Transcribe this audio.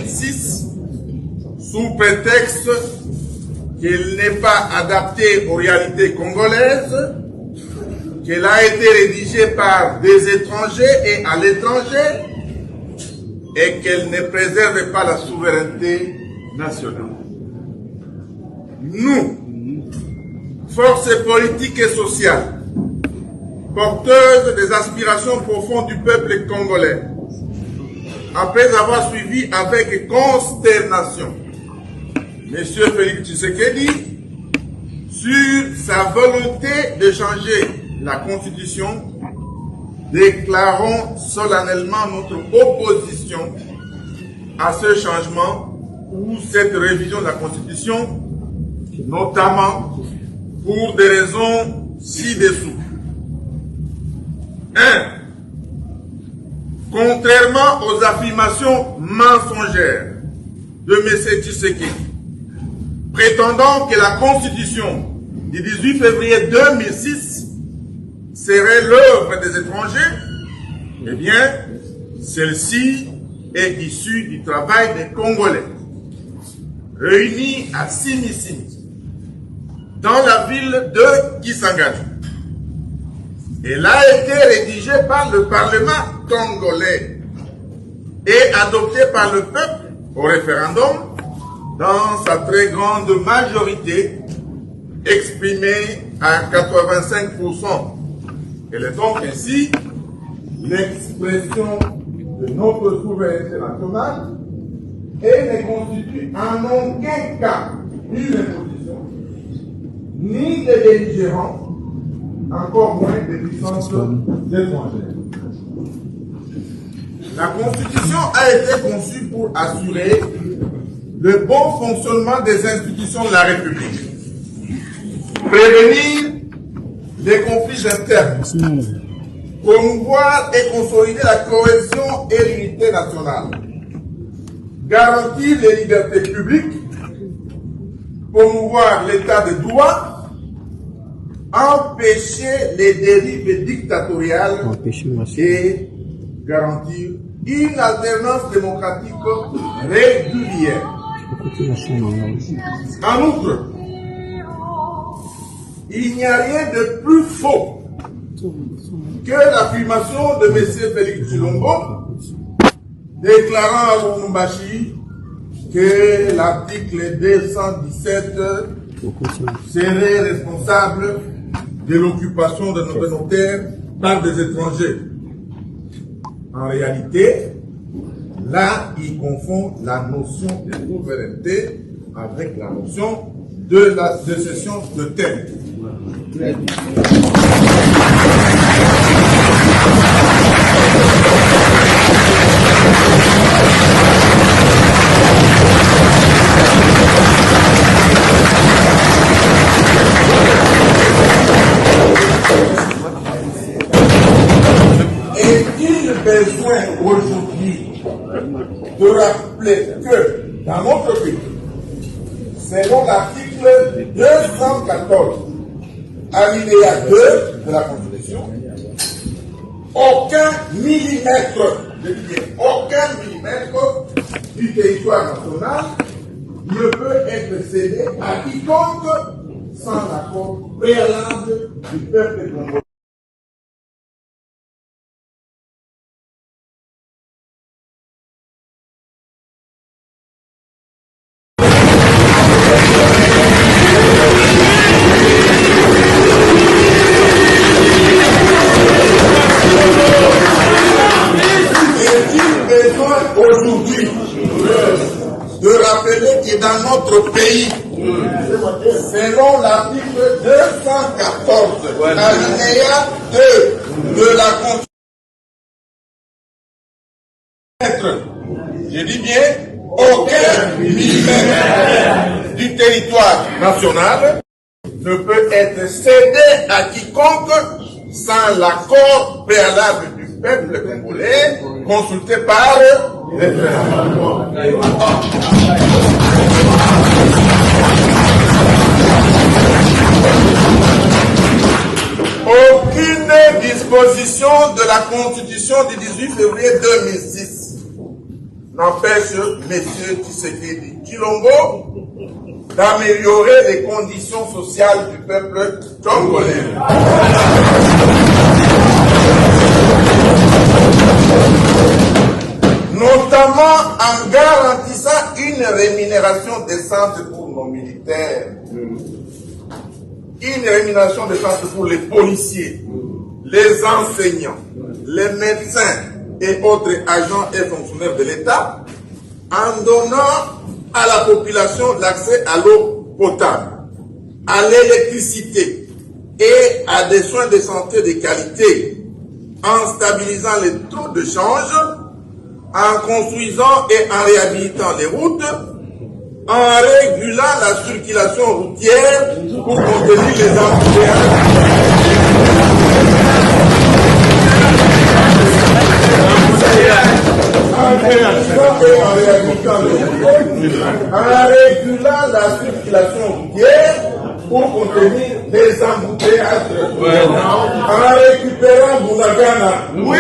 2006 sous prétexte qu'il n'est pas adapté aux réalités congolaises, qu'elle a été rédigée par des étrangers et à l'étranger, et qu'elle ne préserve pas la souveraineté nationale. Nous, forces politiques et sociales, porteuses des aspirations profondes du peuple congolais, après avoir suivi avec consternation M. Félix Tshisekedi sur sa volonté de changer la Constitution, déclarons solennellement notre opposition à ce changement ou cette révision de la Constitution, notamment pour des raisons ci-dessous. 1. Contrairement aux affirmations mensongères de M. Tshisekedi, prétendant que la Constitution du 18 février 2006 serait l'œuvre des étrangers, eh bien, celle-ci est issue du travail des Congolais, réunis à Simisimi, dans la ville de Kisangani. Elle a été rédigée par le Parlement congolais et adoptée par le peuple au référendum dans sa très grande majorité, exprimée à 85%. Elle est donc ainsi l'expression de notre souveraineté nationale et ne constitue en aucun cas une imposition, ni des belligérants, encore moins des puissances étrangères. La Constitution a été conçue pour assurer le bon fonctionnement des institutions de la République, prévenir les conflits internes, promouvoir et consolider la cohésion et l'unité nationale, garantir les libertés publiques, promouvoir l'état de droit, empêcher les dérives dictatoriales et garantir une alternance démocratique régulière. En outre, il n'y a rien de plus faux que l'affirmation de M. Félix Tshilombo déclarant à Lubumbashi que l'article 217 serait responsable de l'occupation de nos terres par des étrangers. En réalité, là, il confond la notion de souveraineté avec la notion de la cession de terre. Est-il besoin aujourd'hui de rappeler que dans notre pays, selon l'article 214, alinéa 2 de la Constitution, aucun millimètre du territoire national ne peut être cédé à quiconque sans l'accord préalable du peuple congolais. Aujourd'hui, de rappeler que dans notre pays, selon l'article 214, alinéa 2 de la Constitution, je dis bien, aucun millimètre du territoire national ne peut être cédé à quiconque sans l'accord préalable du peuple congolais consulté par les référendums. Aucune disposition de la Constitution du 18 février 2006 n'empêche M. Tshisekedi Tshilombo d'améliorer les conditions sociales du peuple congolais. Notamment en garantissant une rémunération décente pour nos militaires, une rémunération décente pour les policiers, les enseignants, les médecins et autres agents et fonctionnaires de l'État, en donnant à la population l'accès à l'eau potable, à l'électricité et à des soins de santé de qualité, en stabilisant les taux de change, en construisant et en réhabilitant les routes, en régulant la circulation routière pour contenir les embouteillages. En régulant la circulation routière pour contenir les embouteillages. En récupérant Bounagana. Oui.